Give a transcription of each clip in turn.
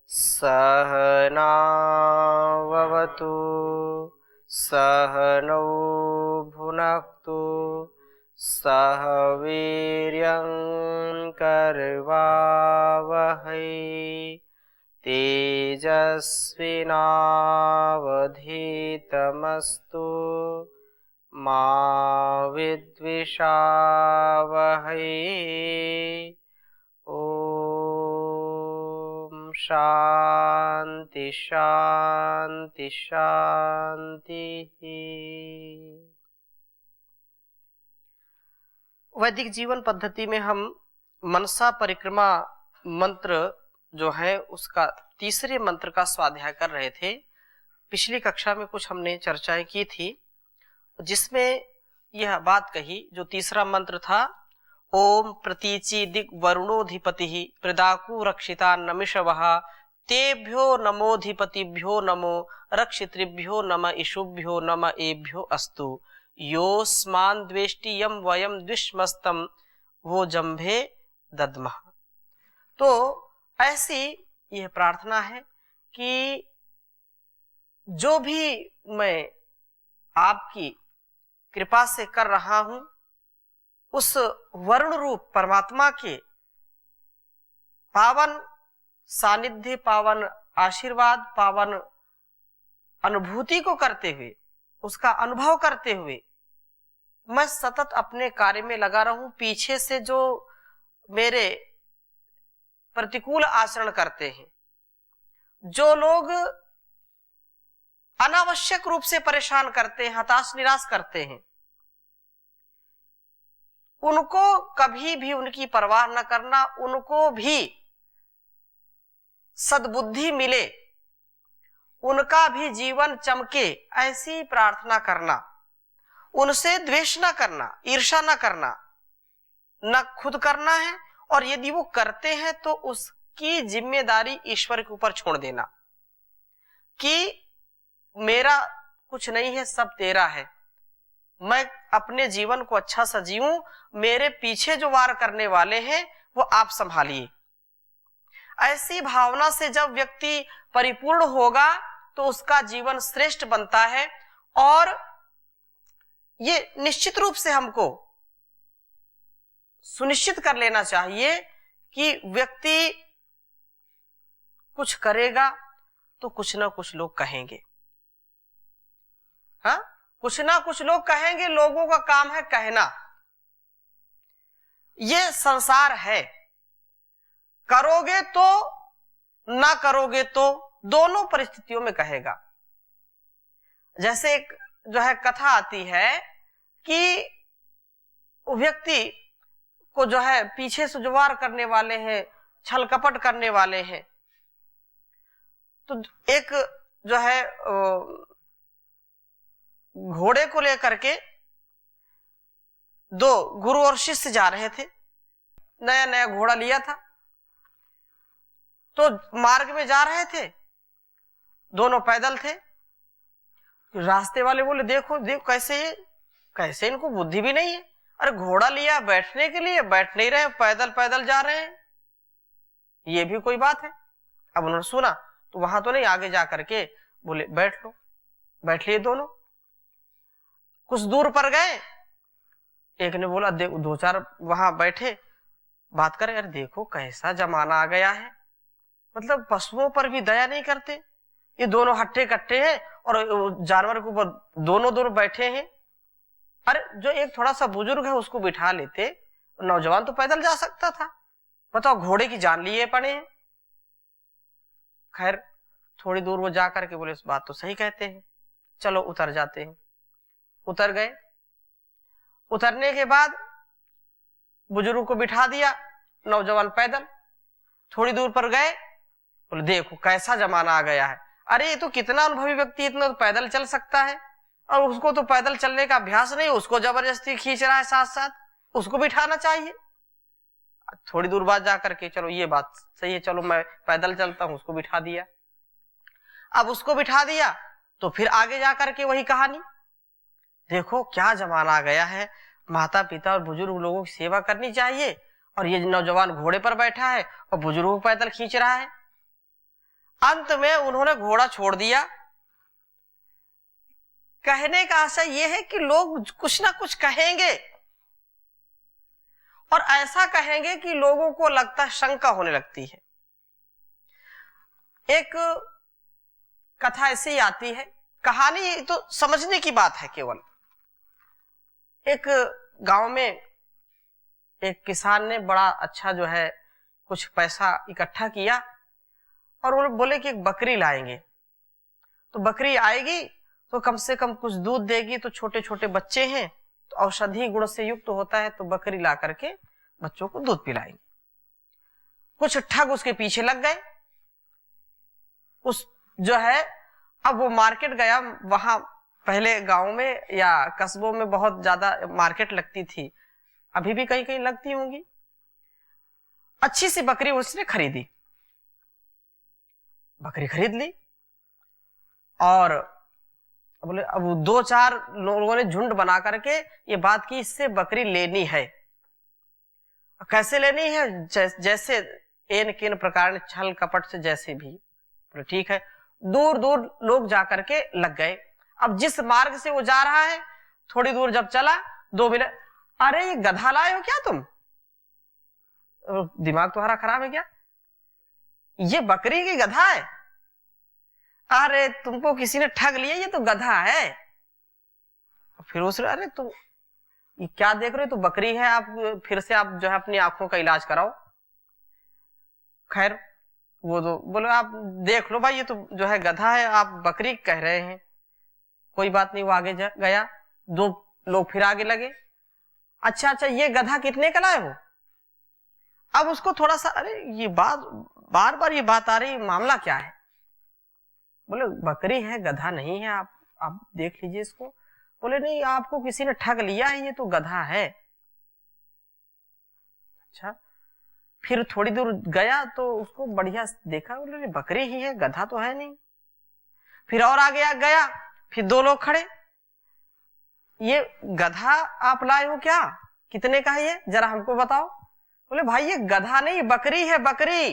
सहनाववतु सहनौ भुनक्तु सह वीर्यं करवावहै तेजस्विनावधीतमस्तु मा विद्विषावहै। ओम शांति शांति शांति। वैदिक जीवन पद्धति में हम मनसा परिक्रमा मंत्र जो है उसका तीसरे मंत्र का स्वाध्याय कर रहे थे। पिछली कक्षा में कुछ हमने चर्चाएं की थी जिसमें यह बात कही, जो तीसरा मंत्र था, ओम प्रतीचि दिग वरुणोधिपति प्रदाकु रक्षिता नमिषवः तेभ्यो नमोधिपतिभ्यो नमो रक्षितृभ्यो नम इषुभ्यो नम एभ्यो अस्तु योस्मान द्वेष्टि यम वयम द्विष्मस्तम वो जंभे दद्मः। तो ऐसी यह प्रार्थना है कि जो भी मैं आपकी कृपा से कर रहा हूं उस वरुण रूप परमात्मा के पावन सानिध्य, पावन आशीर्वाद, पावन अनुभूति को करते हुए, उसका अनुभव करते हुए मैं सतत अपने कार्य में लगा रहूं। पीछे से जो मेरे प्रतिकूल आचरण करते हैं, जो लोग अनावश्यक रूप से परेशान करते हैं, हताश निराश करते हैं, उनको कभी भी उनकी परवाह न करना, उनको भी सद्बुद्धि मिले, उनका भी जीवन चमके, ऐसी प्रार्थना करना। उनसे द्वेष न करना, ईर्ष्या न करना, न खुद करना है, और यदि वो करते हैं तो उसकी जिम्मेदारी ईश्वर के ऊपर छोड़ देना कि मेरा कुछ नहीं है, सब तेरा है, मैं अपने जीवन को अच्छा सा जीऊं, मेरे पीछे जो वार करने वाले हैं वो आप संभालिए। ऐसी भावना से जब व्यक्ति परिपूर्ण होगा तो उसका जीवन श्रेष्ठ बनता है। और ये निश्चित रूप से हमको सुनिश्चित कर लेना चाहिए कि व्यक्ति कुछ करेगा तो कुछ ना कुछ लोग कहेंगे। हाँ, कुछ ना कुछ लोग कहेंगे, लोगों का काम है कहना। ये संसार है, करोगे तो ना करोगे तो दोनों परिस्थितियों में कहेगा। जैसे एक जो है कथा आती है कि व्यक्ति को जो है पीछे से जो वार करने वाले हैं, छल कपट करने वाले हैं, तो एक जो है घोड़े को लेकर के दो गुरु और शिष्य जा रहे थे। नया नया घोड़ा लिया था, तो मार्ग में जा रहे थे, दोनों पैदल थे। रास्ते वाले बोले देखो देखो कैसे इनको बुद्धि भी नहीं है, अरे घोड़ा लिया बैठने के लिए, बैठ नहीं रहे, पैदल पैदल जा रहे हैं, ये भी कोई बात है। अब उन्होंने सुना तो वहां तो नहीं, आगे जा करके बोले बैठ लो, बैठ लिए दोनों। कुछ दूर पर गए, एक ने बोला दो चार वहां बैठे बात करें, अरे देखो कैसा जमाना आ गया है, मतलब पशुओं पर भी दया नहीं करते, ये दोनों हट्टे कट्टे हैं और जानवर के ऊपर दोनों बैठे हैं। अरे जो एक थोड़ा सा बुजुर्ग है उसको बिठा लेते, नौजवान तो पैदल जा सकता था, बताओ घोड़े की जान लिए पड़े हैं। खैर थोड़ी दूर वो जा करके बोले इस बात तो सही कहते हैं, चलो उतर जाते हैं। उतर गए, उतरने के बाद बुजुर्ग को बिठा दिया, नौजवान पैदल। थोड़ी दूर पर गए, बोले देखो कैसा जमाना आ गया है, अरे ये तो कितना अनुभवी व्यक्ति इतना तो पैदल चल सकता है, और उसको तो पैदल चलने का अभ्यास नहीं, उसको जबरदस्ती खींच रहा है साथ साथ, उसको बिठाना चाहिए। थोड़ी दूर बाद जाकर के चलो ये बात सही है, चलो मैं पैदल चलता हूं, उसको बिठा दिया। अब उसको बिठा दिया तो फिर आगे जाकर के वही कहानी, देखो क्या जमाना आ गया है, माता पिता और बुजुर्ग लोगों की सेवा करनी चाहिए, और ये नौजवान घोड़े पर बैठा है और बुजुर्ग पैदल खींच रहा है। अंत में उन्होंने घोड़ा छोड़ दिया। कहने का आशय यह है कि लोग कुछ ना कुछ कहेंगे और ऐसा कहेंगे कि लोगों को लगता है, शंका होने लगती है। एक कथा ऐसी आती है, कहानी तो समझने की बात है केवल। एक गांव में एक किसान ने बड़ा अच्छा जो है कुछ पैसा इकट्ठा किया और वो बोले कि एक बकरी लाएंगे, तो बकरी आएगी तो कम से कम कुछ दूध देगी, तो छोटे छोटे बच्चे हैं तो औषधि गुण से युक्त तो होता है, तो बकरी ला करके बच्चों को दूध पिलाएंगे। कुछ ठग उसके पीछे लग गए। उस जो है अब वो मार्केट गया, वहां पहले गांव में या कस्बों में बहुत ज्यादा मार्केट लगती थी, अभी भी कहीं कहीं लगती होंगी। अच्छी सी बकरी उसने खरीदी, बकरी खरीद ली और बोले अब 2-4 लोगों ने झुंड बना करके ये बात की इससे बकरी लेनी है। कैसे लेनी है? जैसे एन किन प्रकार छल कपट से, जैसे भी। बोले ठीक है। दूर दूर लोग जाकर के लग गए। अब जिस मार्ग से वो जा रहा है, थोड़ी दूर जब चला, 2 मिनट, अरे ये गधा लाए हो क्या तुम? दिमाग तुम्हारा खराब है क्या? ये बकरी की गधा है? अरे तुमको किसी ने ठग लिया, ये तो गधा है। फिर उसने, अरे तुम ये क्या देख रहे हो? तो बकरी है, आप फिर से आप जो है अपनी आंखों का इलाज कराओ। खैर वो तो बोले आप देख लो भाई, ये तो जो है गधा है, आप बकरी कह रहे हैं। कोई बात नहीं, वो आगे गया, 2 लोग फिर आगे लगे। अच्छा ये गधा कितने का लाए हो? अब उसको थोड़ा सा, अरे ये बात बार बार ये बात आ रही, मामला क्या है? बोले बकरी है, गधा नहीं है, आप देख लीजिए इसको। बोले नहीं, आपको किसी ने ठग लिया है, ये तो गधा है। अच्छा, फिर थोड़ी दूर गया तो उसको बढ़िया देखा, बोले बकरी ही है, गधा तो है नहीं। फिर और आगे गया, फिर 2 लोग खड़े, ये गधा आप लाए हो क्या? कितने का है ये, जरा हमको बताओ। बोले भाई ये गधा नहीं, बकरी है, बकरी।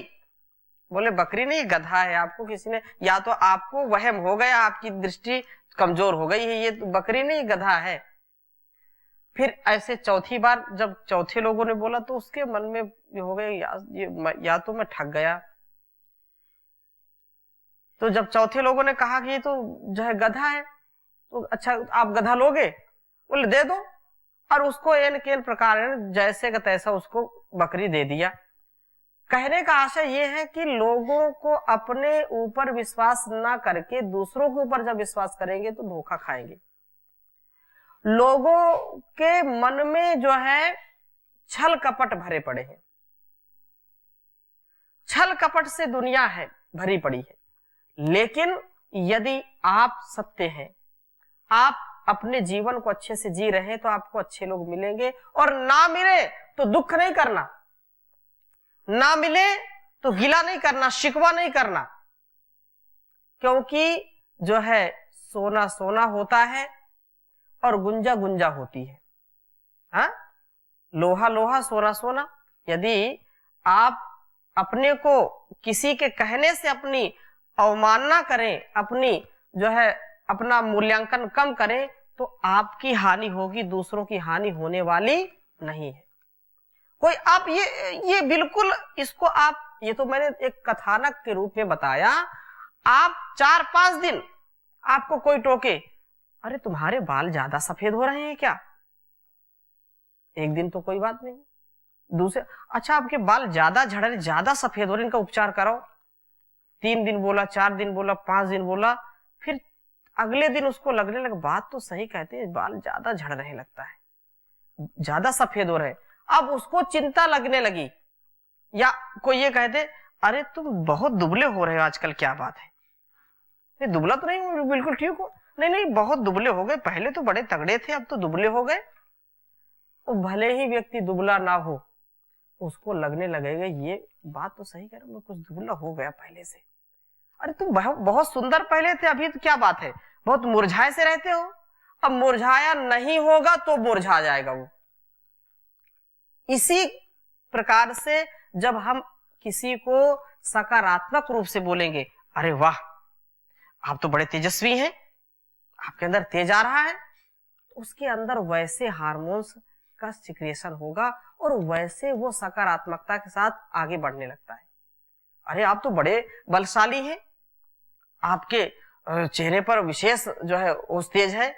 बोले बकरी नहीं, गधा है। आपको किसी ने, या तो आपको वहम हो गया, आपकी दृष्टि कमजोर हो गई है, ये तो बकरी नहीं गधा है। फिर ऐसे चौथी बार जब चौथे लोगों ने बोला तो उसके मन में हो गया, या तो मैं ठग गया। तो जब चौथे लोगों ने कहा कि ये तो जो है गधा है, तो अच्छा आप गधा लोगे? बोले दे दो। और उसको एन केन प्रकार जैसे का तैसा उसको बकरी दे दिया। कहने का आशय यह है कि लोगों को अपने ऊपर विश्वास ना करके दूसरों के ऊपर जब विश्वास करेंगे तो धोखा खाएंगे। लोगों के मन में जो है छल कपट भरे पड़े हैं, छल कपट से दुनिया है भरी पड़ी है। लेकिन यदि आप सत्य हैं, आप अपने जीवन को अच्छे से जी रहे हैं, तो आपको अच्छे लोग मिलेंगे। और ना मिले तो दुख नहीं करना, ना मिले तो गिला नहीं करना, शिकवा नहीं करना, क्योंकि जो है सोना सोना होता है और गुंजा गुंजा होती है। हाँ, लोहा लोहा, सोना सोना। यदि आप अपने को किसी के कहने से अपनी अवमानना करें, अपनी जो है अपना मूल्यांकन कम करें, तो आपकी हानि होगी, दूसरों की हानि होने वाली नहीं है। कोई आप ये बिल्कुल इसको आप, ये तो मैंने एक कथानक के रूप में बताया। आप 4-5 दिन आपको कोई टोके, अरे तुम्हारे बाल ज्यादा सफेद हो रहे हैं क्या? एक दिन तो कोई बात नहीं। दूसरे, अच्छा आपके बाल ज्यादा झड़ रहे, ज्यादा सफेद हो रहे, इनका उपचार कराओ। 3 दिन बोला, 4 दिन बोला, 5 दिन बोला, फिर अगले दिन उसको लगने लगा बात तो सही कहते हैं, बाल ज्यादा झड़ रहे लगता है, ज्यादा सफेद हो रहे। अब उसको चिंता लगने लगी। या कोई ये कहते अरे तुम बहुत दुबले हो रहे हो आजकल, क्या बात है? नहीं दुबला तो नहीं हूं, बिल्कुल ठीक हो। नहीं नहीं बहुत दुबले हो गए, पहले तो बड़े तगड़े थे, अब तो दुबले हो गए। तो भले ही व्यक्ति दुबला ना हो, उसको लगने लगेगा ये बात तो सही कह रहा हूं, कुछ दुबला हो गया पहले से। अरे तुम बहुत सुंदर पहले थे, अभी तो क्या बात है, बहुत मुरझाए से रहते हो। अब मुरझाया नहीं होगा तो मुरझा जाएगा वो। इसी प्रकार से जब हम किसी को सकारात्मक रूप से बोलेंगे, अरे वाह, आप तो बड़े तेजस्वी हैं, आपके अंदर तेज आ रहा है, तो उसके अंदर वैसे हार्मोन्स का सिक्रेशन होगा और वैसे वो सकारात्मकता के साथ आगे बढ़ने लगता है। अरे आप तो बड़े बलशाली हैं, आपके चेहरे पर विशेष जो है वो तेज है,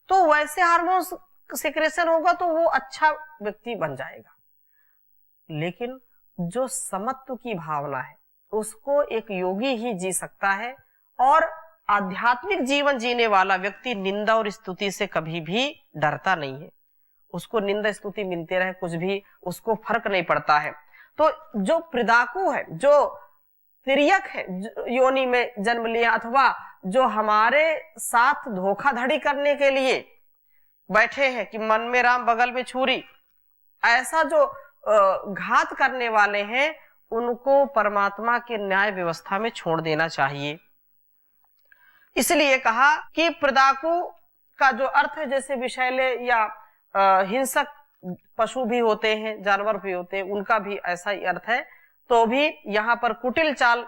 तो वैसे हार्मोन्स सिक्रेशन होगा तो वो अच्छा व्यक्ति बन जाएगा। लेकिन जो समत्व की भावना है उसको एक योगी ही जी सकता है, और आध्यात्मिक जीवन जीने वाला व्यक्ति निंदा और स्तुति से कभी भी डरता नहीं है। उसको निंदा स्तुति मिलते रहे, कुछ भी उसको फर्क नहीं पड़ता है। तो जो प्रिदाकु है, जो तिर्यक है, योनि में जन्म लिया, अथवा जो हमारे साथ धोखाधड़ी करने के लिए बैठे हैं कि मन में राम बगल में छुरी, ऐसा जो घात करने वाले हैं, उनको परमात्मा के न्याय व्यवस्था में छोड़ देना चाहिए। इसलिए कहा कि प्रिदाकु का जो अर्थ है, जैसे विषैले या हिंसक पशु भी होते हैं, जानवर भी होते हैं, उनका भी ऐसा ही अर्थ है। तो भी यहाँ पर कुटिल चाल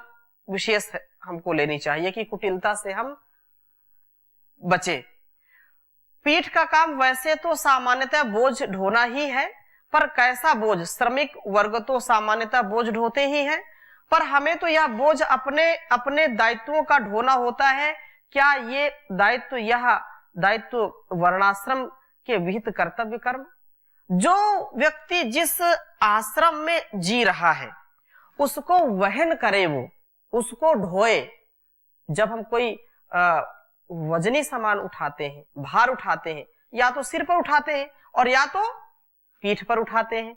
विशेष हमको लेनी चाहिए कि कुटिलता से हम बचे। पीठ का काम वैसे तो सामान्यतः बोझ ढोना ही है, पर कैसा बोझ? श्रमिक वर्ग तो सामान्यतः बोझ ढोते ही हैं, पर हमें तो यह बोझ अपने अपने दायित्वों का ढोना होता है। क्या ये दायित्व, यह दायित्व वर्णाश्रम के विहित कर्तव्य कर्म? जो व्यक्ति जिस आश्रम में जी रहा है उसको वहन करे, वो उसको ढोए। जब हम कोई वजनी सामान उठाते हैं, भार उठाते हैं, या तो सिर पर उठाते हैं और या तो पीठ पर उठाते हैं,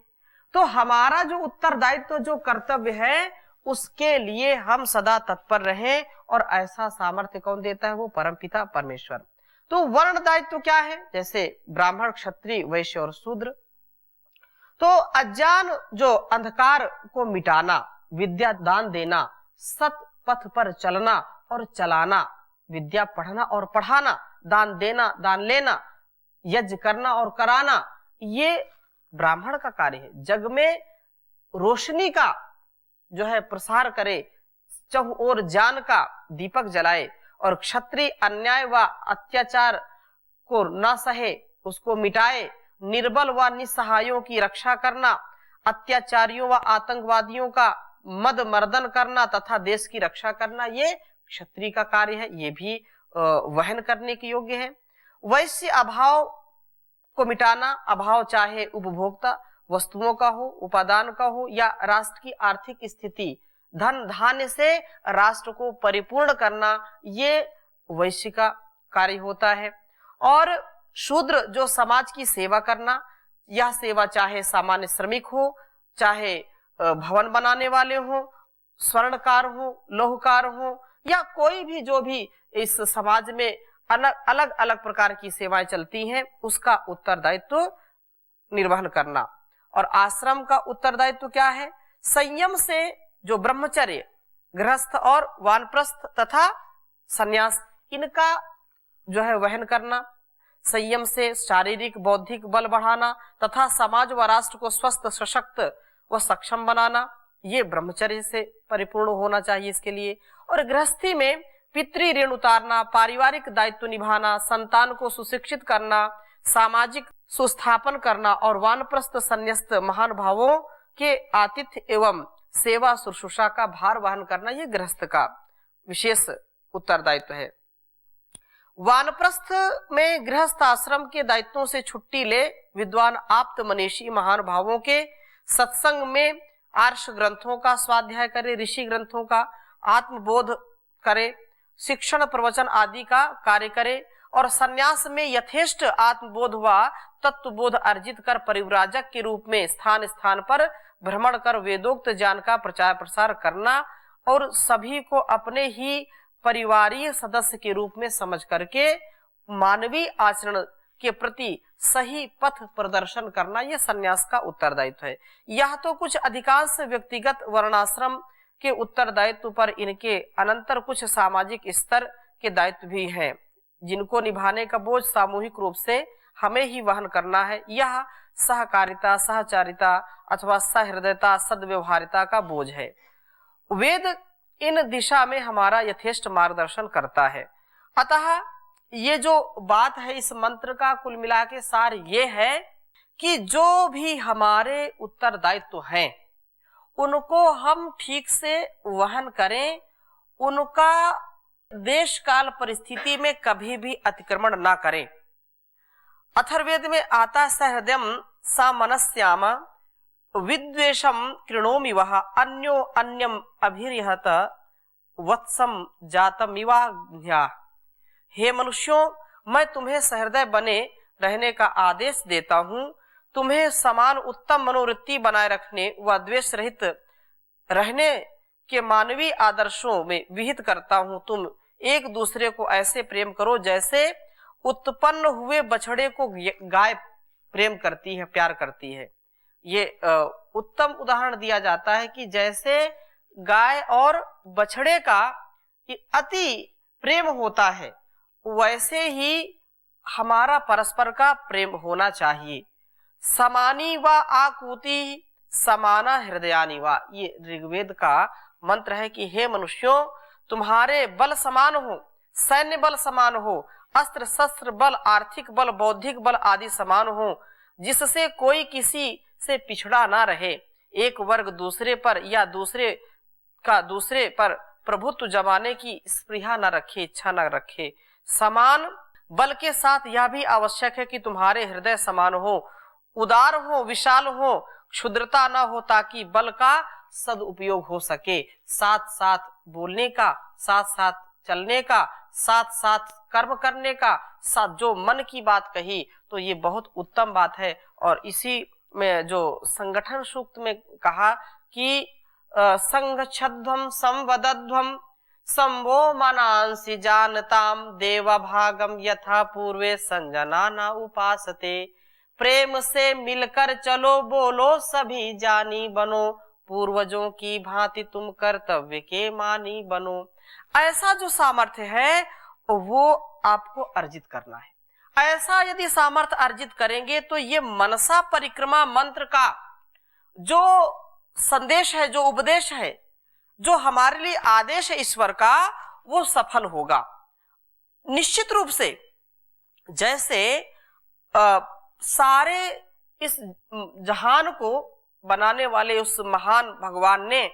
तो हमारा जो उत्तरदायित्व, जो कर्तव्य है, उसके लिए हम सदा तत्पर रहें। और ऐसा सामर्थ्य कौन देता है? वो परमपिता परमेश्वर। तो वर्ण दायित्व क्या है? जैसे ब्राह्मण, क्षत्रिय, वैश्य और शूद्र। तो अज्ञान, जो अंधकार को मिटाना, विद्या दान देना, सत पथ पर चलना और चलाना, विद्या पढ़ना और पढ़ाना, दान देना, दान लेना, यज्ञ करना और कराना, ये ब्राह्मण का कार्य है। जग में रोशनी का जो है प्रसार करे, चहु ओर ज्ञान का दीपक जलाए। और क्षत्रिय अन्याय व अत्याचार को न सहे, उसको मिटाए। निर्बल व निसहायों की रक्षा करना, अत्याचारियों व आतंकवादियों का मद मर्दन करना तथा देश की रक्षा करना, ये क्षत्रिय का कार्य है। ये भी वहन करने के योग्य है। वैश्य अभाव को मिटाना, अभाव चाहे उपभोक्ता वस्तुओं का हो, उपादान का हो, या राष्ट्र की आर्थिक स्थिति, धन धान्य से राष्ट्र को परिपूर्ण करना, ये वैश्य का कार्य होता है। और शूद्र, जो समाज की सेवा करना, यह सेवा चाहे सामान्य श्रमिक हो, चाहे भवन बनाने वाले हो, स्वर्णकार हो, लौहकार हो, या कोई भी जो भी इस समाज में अलग अलग प्रकार की सेवाएं चलती हैं, उसका उत्तरदायित्व निर्वहन करना। और आश्रम का उत्तरदायित्व क्या है? संयम से जो ब्रह्मचर्य, गृहस्थ और वानप्रस्थ तथा संन्यास, इनका जो है वहन करना। संयम से शारीरिक बौद्धिक बल बढ़ाना तथा समाज व राष्ट्र को स्वस्थ, सशक्त व सक्षम बनाना, ये ब्रह्मचर्य से परिपूर्ण होना चाहिए इसके लिए। और गृहस्थी में पितृ ऋण उतारना, पारिवारिक दायित्व निभाना, संतान को सुशिक्षित करना, सामाजिक सुस्थापन करना, और वानप्रस्थ संन्यस्त महानुभावों के आतिथ्य एवं सेवा शुश्रूषा का भार वहन करना, ये गृहस्थ का विशेष उत्तरदायित्व है। वानप्रस्थ में गृहस्थ आश्रम के दायित्वों से छुट्टी ले, विद्वान आप्त मनीषी महानुभावों के सत्संग में आर्ष ग्रंथों का स्वाध्याय करे, ऋषि ग्रंथों का आत्मबोध करे, शिक्षण प्रवचन आदि का कार्य करे, और संन्यास में यथेष्ट आत्मबोध व तत्वबोध अर्जित कर परिव्राजक के रूप में स्थान स्थान पर भ्रमण कर वेदोक्त ज्ञान का प्रचार प्रसार करना, और सभी को अपने ही परिवारीय सदस्य के रूप में समझ करके मानवीय आचरण के प्रति सही पथ प्रदर्शन करना, यह संन्यास का उत्तरदायित्व है। यह तो कुछ अधिकांश व्यक्तिगत वर्णाश्रम के उत्तरदायित्व पर इनके अनंतर कुछ सामाजिक स्तर के दायित्व भी हैं, जिनको निभाने का बोझ सामूहिक रूप से हमें ही वहन करना है। यह सहकारिता, सहचारिता अथवा सहृदयता, सद्व्यवहारिता का बोझ है। वेद इन दिशा में हमारा यथेष्ट मार्गदर्शन करता है। अतः ये जो बात है इस मंत्र का कुल मिला के सार ये है कि जो भी हमारे उत्तरदायित्व हैं उनको हम ठीक से वहन करें, उनका देश काल परिस्थिति में कभी भी अतिक्रमण ना करें। अथर्ववेद में आता सहृदयम सामनस्याम विद्वेषम कृणोमि वह अन्यो अन्यम अभिरिहत वत्सम जातमिवाज्ञा। हे मनुष्यों, मैं तुम्हें सहृदय बने रहने का आदेश देता हूँ, तुम्हें समान उत्तम मनोवृत्ति बनाए रखने व द्वेष रहित रहने के मानवीय आदर्शों में विहित करता हूँ। तुम एक दूसरे को ऐसे प्रेम करो जैसे उत्पन्न हुए बछड़े को गाय प्रेम करती है, प्यार करती है। ये उत्तम उदाहरण दिया जाता है कि जैसे गाय और बछड़े का अति प्रेम होता है वैसे ही हमारा परस्पर का प्रेम होना चाहिए। समानी व आकुति समाना हृदयानि वा, ये ऋग्वेद का मंत्र है कि हे मनुष्यों, तुम्हारे बल समान हो, सैन्य बल समान हो, अस्त्र शस्त्र बल, आर्थिक बल, बौद्धिक बल आदि समान हो, जिससे कोई किसी से पिछड़ा ना रहे। एक वर्ग दूसरे पर या दूसरे का दूसरे पर प्रभुत्व जमाने की स्पृहा न रखे, इच्छा न रखे। समान बल के साथ यह भी आवश्यक है कि तुम्हारे हृदय समान हो, उदार हो, विशाल हो, क्षुद्रता न हो, ताकि बल का सदुपयोग हो सके। साथ साथ बोलने का, साथ साथ चलने का, साथ साथ कर्म करने का, साथ जो मन की बात कही तो ये बहुत उत्तम बात है। और इसी में जो संगठन सूक्त में कहा कि संगच्छध्वम संवदध्वम संवो मनांसि जानताम देव भागम यथा पूर्वे संजना न उपासते। प्रेम से मिलकर चलो, बोलो सभी जानी बनो, पूर्वजों की भांति तुम कर्तव्य के मानी बनो। ऐसा जो सामर्थ्य है वो आपको अर्जित करना है। ऐसा यदि सामर्थ्य अर्जित करेंगे तो ये मनसा परिक्रमा मंत्र का जो संदेश है, जो उपदेश है, जो हमारे लिए आदेश है ईश्वर का, वो सफल होगा निश्चित रूप से। जैसे सारे इस जहान को बनाने वाले उस महान भगवान ने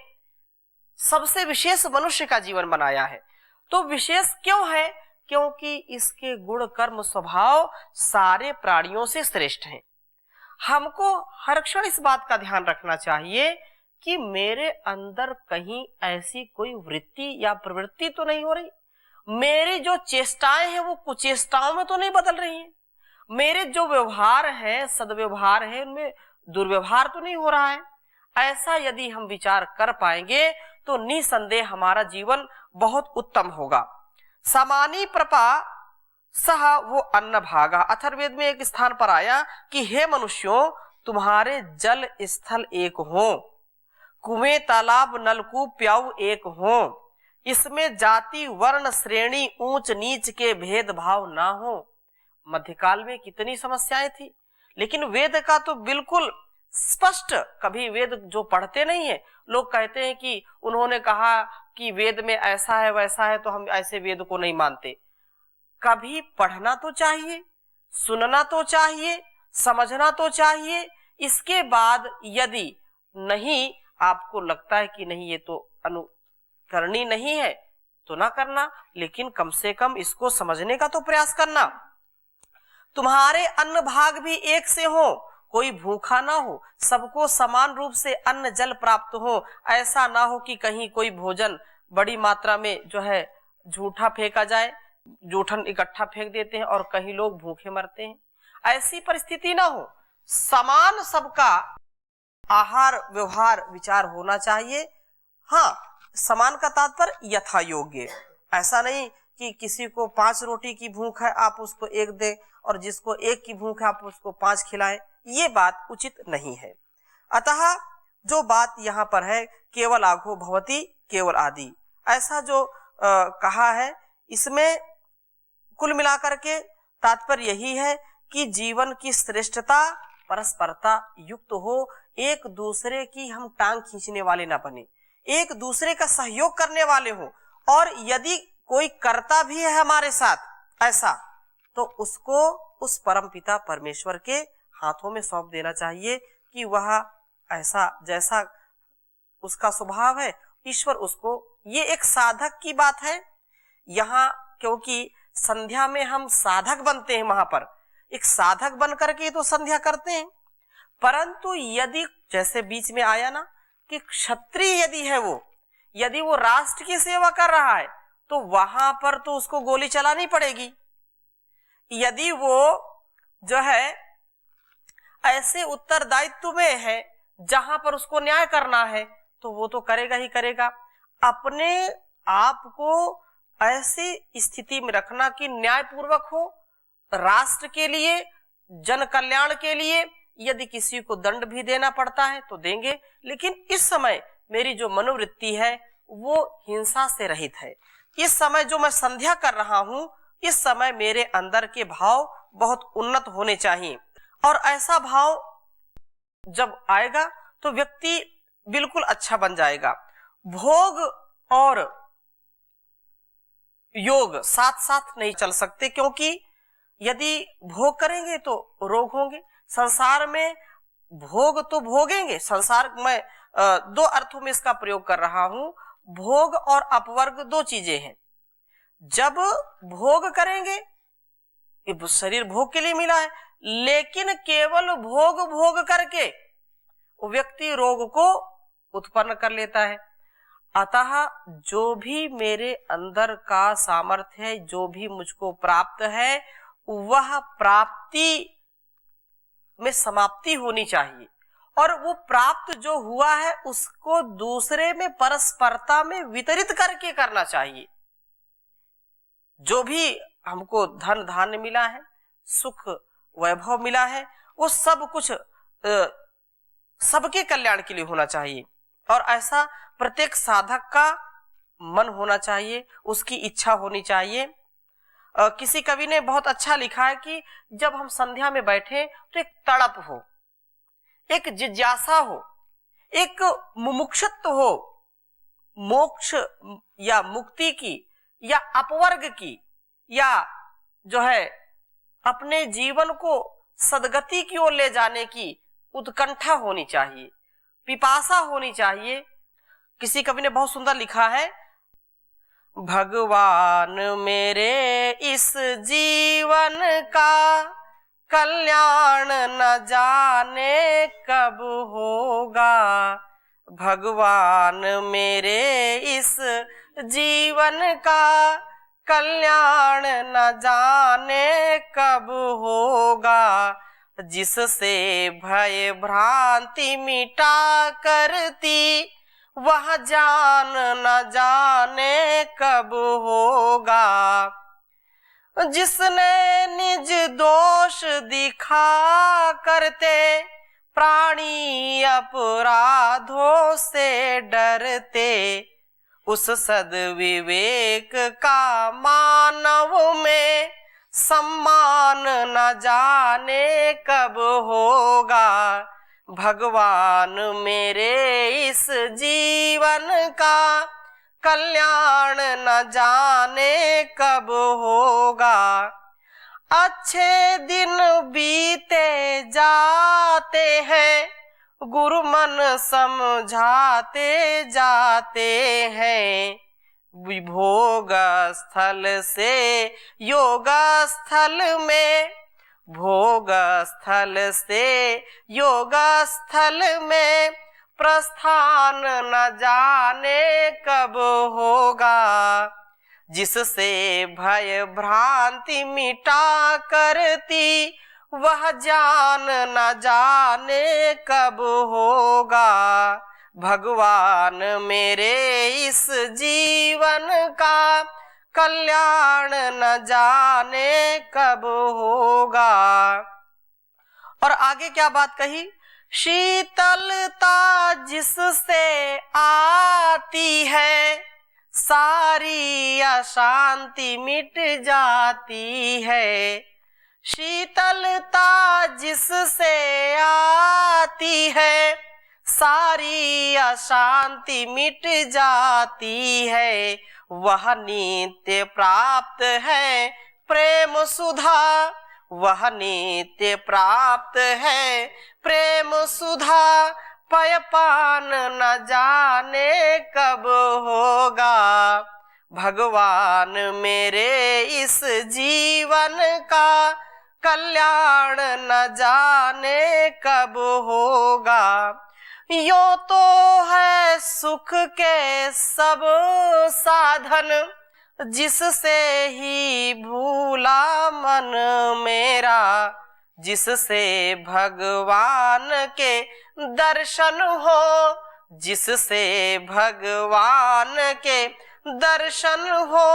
सबसे विशेष मनुष्य का जीवन बनाया है। तो विशेष क्यों है? क्योंकि इसके गुण कर्म स्वभाव सारे प्राणियों से श्रेष्ठ हैं। हमको हर क्षण इस बात का ध्यान रखना चाहिए कि मेरे अंदर कहीं ऐसी कोई वृत्ति या प्रवृत्ति तो नहीं हो रही, मेरी जो चेष्टाएं हैं वो कुचेष्टाओं में तो नहीं बदल रही हैं, मेरे जो व्यवहार है, सदव्यवहार है, उनमें दुर्व्यवहार तो नहीं हो रहा है। ऐसा यदि हम विचार कर पाएंगे तो निसंदेह हमारा जीवन बहुत उत्तम होगा। समानी प्रपा सह वो अन्न भागा। अथर्ववेद में एक स्थान पर आया कि हे मनुष्यों, तुम्हारे जल स्थल एक हो, कुएं तालाब नलकूप प्याऊ एक हो, इसमें जाति वर्ण श्रेणी ऊंच नीच के भेदभाव ना हो। मध्यकाल में कितनी समस्याएं थी, लेकिन वेद का तो बिल्कुल स्पष्ट, कभी वेद जो पढ़ते नहीं है, लोग कहते हैं कि उन्होंने कहा कि वेद में ऐसा है वैसा है तो हम ऐसे वेद को नहीं मानते। कभी पढ़ना तो चाहिए, सुनना तो चाहिए, समझना तो चाहिए। इसके बाद यदि नहीं आपको लगता है कि नहीं ये तो अनुकरणी नहीं है तो ना करना, लेकिन कम से कम इसको समझने का तो प्रयास करना। तुम्हारे अन्न भाग भी एक से हो, कोई भूखा ना हो, सबको समान रूप से अन्न जल प्राप्त हो। ऐसा ना हो कि कहीं कोई भोजन बड़ी मात्रा में जो है झूठा फेंका जाए, जूठन इकट्ठा फेंक देते हैं और कहीं लोग भूखे मरते हैं। ऐसी परिस्थिति ना हो, समान सबका आहार व्यवहार विचार होना चाहिए। हाँ, समान का तात्पर्य यथा योग्य, ऐसा नहीं कि किसी को 5 रोटी की भूख है आप उसको 1 दे और जिसको 1 की भूख है आप उसको 5 खिलाएं, ये बात उचित नहीं है। अतः जो बात यहाँ पर है केवल आघो भवती केवल आदि, ऐसा जो कहा है, इसमें कुल मिलाकर के तात्पर्य यही है कि जीवन की श्रेष्ठता परस्परता युक्त हो, एक दूसरे की हम टांग खींचने वाले ना बने, एक दूसरे का सहयोग करने वाले हों, और यदि कोई करता भी है हमारे साथ ऐसा, तो उसको उस परमपिता परमेश्वर के हाथों में सौंप देना चाहिए कि वह ऐसा जैसा उसका स्वभाव है ईश्वर उसको, ये एक साधक की बात है यहाँ, क्योंकि संध्या में हम साधक बनते हैं, वहां पर एक साधक बन करके तो संध्या करते हैं। परंतु यदि जैसे बीच में आया ना कि क्षत्रिय यदि वो राष्ट्र की सेवा कर रहा है, तो वहां पर तो उसको गोली चलानी पड़ेगी। यदि वो जो है ऐसे उत्तरदायित्व में है जहां पर उसको न्याय करना है, तो वो तो करेगा ही करेगा। अपने आप को ऐसी स्थिति में रखना कि न्यायपूर्वक हो, राष्ट्र के लिए, जन कल्याण के लिए। यदि किसी को दंड भी देना पड़ता है तो देंगे, लेकिन इस समय मेरी जो मनोवृत्ति है वो हिंसा से रहित है। इस समय जो मैं संध्या कर रहा हूं, इस समय मेरे अंदर के भाव बहुत उन्नत होने चाहिए, और ऐसा भाव जब आएगा तो व्यक्ति बिल्कुल अच्छा बन जाएगा। भोग और योग साथ साथ नहीं चल सकते, क्योंकि यदि भोग करेंगे तो रोग होंगे। संसार में भोग तो भोगेंगे, संसार में दो अर्थों में इसका प्रयोग कर रहा हूं। भोग और अपवर्ग दो चीजें हैं। जब भोग करेंगे, ये शरीर भोग के लिए मिला है, लेकिन केवल भोग करके वो व्यक्ति रोग को उत्पन्न कर लेता है। अतः जो भी मेरे अंदर का सामर्थ्य है, जो भी मुझको प्राप्त है, वह प्राप्ति में समाप्ति होनी चाहिए, और वो प्राप्त जो हुआ है उसको दूसरे में परस्परता में वितरित करके करना चाहिए। जो भी हमको धन धान्य मिला है, सुख वैभव मिला है, वो सब कुछ सबके कल्याण के लिए होना चाहिए, और ऐसा प्रत्येक साधक का मन होना चाहिए, उसकी इच्छा होनी चाहिए। किसी कवि ने बहुत अच्छा लिखा है कि जब हम संध्या में बैठे तो एक तड़प हो, एक जिज्ञासा हो, एक मुमुक्षुत्व हो, मोक्ष या मुक्ति की या अपवर्ग की, या जो है अपने जीवन को सदगति की ओर ले जाने की उत्कंठा होनी चाहिए, पिपासा होनी चाहिए। किसी कवि ने बहुत सुंदर लिखा है, भगवान मेरे इस जीवन का कल्याण न जाने कब होगा, भगवान मेरे इस जीवन का कल्याण न जाने कब होगा, जिससे भय भ्रांति मिटा करती वह जान न जाने कब होगा, जिसने निज दोष दिखा करते प्राणी अपराधों से डरते, उस सद्विवेक का मानव में सम्मान न जाने कब होगा, भगवान मेरे इस जीवन का कल्याण न जाने कब होगा, अच्छे दिन बीते जाते हैं, गुरु मन समझाते जाते हैं, विभोग स्थल से योग स्थल में, भोग स्थल से योग स्थल में प्रस्थान न जाने कब होगा, जिससे भय भ्रांति मिटा करती वह जान न जाने कब होगा, भगवान मेरे इस जीवन का कल्याण न जाने कब होगा। और आगे क्या बात कही, शीतलता जिससे आती है सारी अशांति मिट जाती है, शीतलता जिससे आती है सारी अशांति मिट जाती है, वह नित्य प्राप्त है प्रेम सुधा, वह नित्य प्राप्त है प्रेम सुधा। पय पान न जाने कब होगा, भगवान मेरे इस जीवन का कल्याण न जाने कब होगा। यो तो है सुख के सब साधन, जिससे ही भूला मन मेरा, जिससे भगवान के दर्शन हो, जिससे भगवान के दर्शन हो,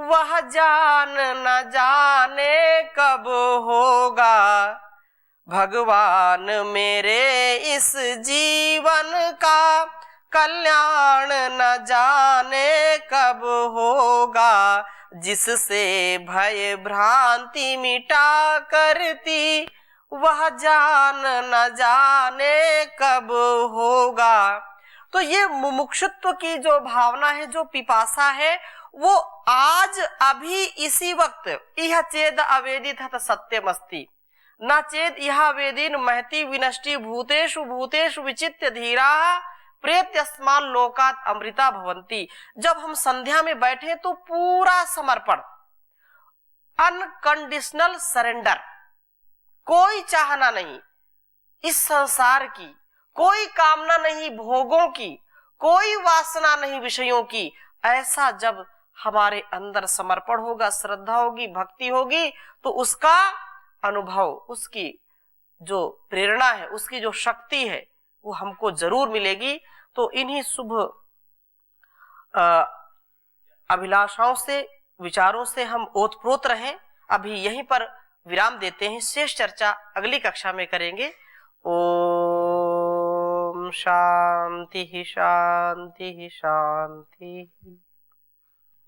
वह जान न जाने कब होगा। भगवान मेरे इस जीवन का कल्याण न जाने कब होगा, जिससे भय भ्रांति मिटा करती, वह जान न जाने कब होगा। तो ये मुमुक्षुत्व की जो भावना है, जो पिपासा है, वो आज अभी इसी वक्त यह चेद अवेदित सत्यमस्ति न चेद यह वेदीन महति विनष्टि भूतेषु भूतेषु विचित्य धीरा प्रेत्यस्मान लोकात अमृता भवंती। जब हम संध्या में बैठे तो पूरा समर्पण, अनकंडीशनल सरेंडर, कोई चाहना नहीं इस संसार की, कोई कामना नहीं भोगों की, कोई वासना नहीं विषयों की। ऐसा जब हमारे अंदर समर्पण होगा, श्रद्धा होगी, भक्ति होगी, तो उसका अनुभव, उसकी जो प्रेरणा है, उसकी जो शक्ति है, वो हमको जरूर मिलेगी। तो इन्हीं शुभ अभिलाषाओं से, विचारों से हम ओतप्रोत रहें। अभी यहीं पर विराम देते हैं, शेष चर्चा अगली कक्षा में करेंगे। ओम शांति शांति शांति।